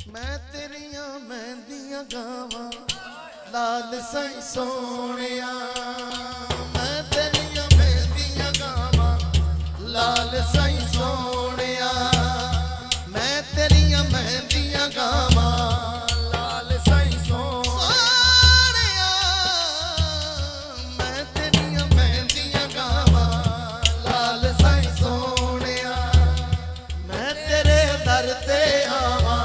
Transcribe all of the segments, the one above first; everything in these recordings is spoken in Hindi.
मैं तेरिया मेहंदियां गावां लाल साईं सोनिया। मैं तेरिया मेहंदियां गावां लाल साईं सोनिया। मैं तेरिया मेहंदियां गावां लाल साईं सोनिया। मैं तेरिया मेहंदियां गावां लाल साईं सोनिया। मैं तेरे दर ते आवां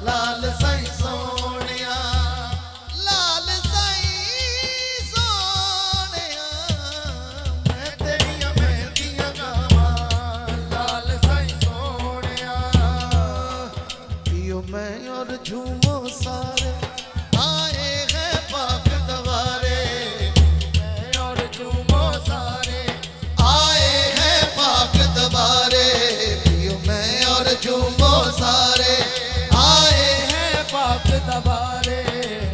लाल साईं सोनिया। लाल साईं सोनिया। मैं तेरिया मेहंदियां गावां लाल साईं सोनिया। पियो मैं और झूमो सारे आए हैं पाक दवारे। मैं और झूमो सारे आए हैं पाक दवारे। पियो मैं और झूमो सारे आए हैं पाक दवारे।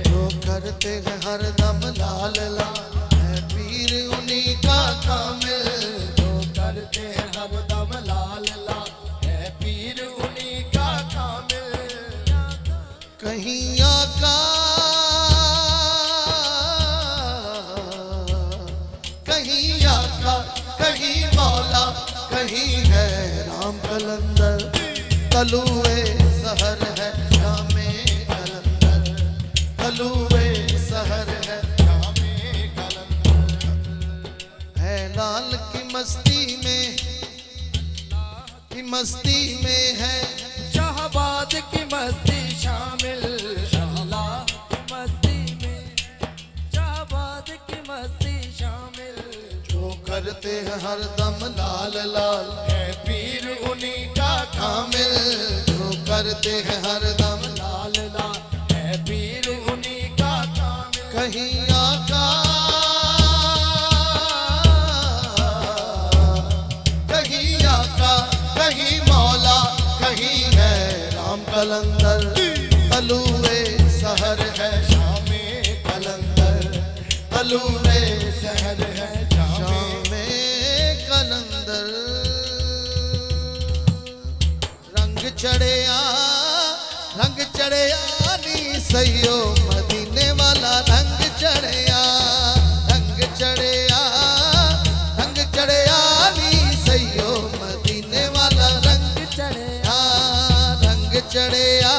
जो करते हैं हर दम लाल लाल है पीर उन्हीं का कामिल। जो करते हैं हर दम लाल लाल है पीर उन्हीं का कामिल। कहीं आका कहीं आका कहीं मौला कहीं है राम कलंदर। कलुए सहर है शामे कलंदर। कलुए सहर है शामे कलंदर। है लाल की मस्ती में है शाहबाज की मस्ती शामिल। अल्लाह की मस्ती में शाहबाज की मस्ती शामिल। जो करते हैं हर दम लाल लाल है पीर उन्हीं का कामिल। जो करते हैं हर दम लाल लाल है पीर उन्हीं का कामिल। कहीं आका कहीं आका कहीं मौला कहीं है राम कलंदर। कलुए सहर है शामे कलंदर। कलुए शहर है शामे कलंदर। रंग चढ़िया नी सैयो मदीने वाला। रंग चढ़िया नी सैयो मदीने वाला। रंग चढ़िया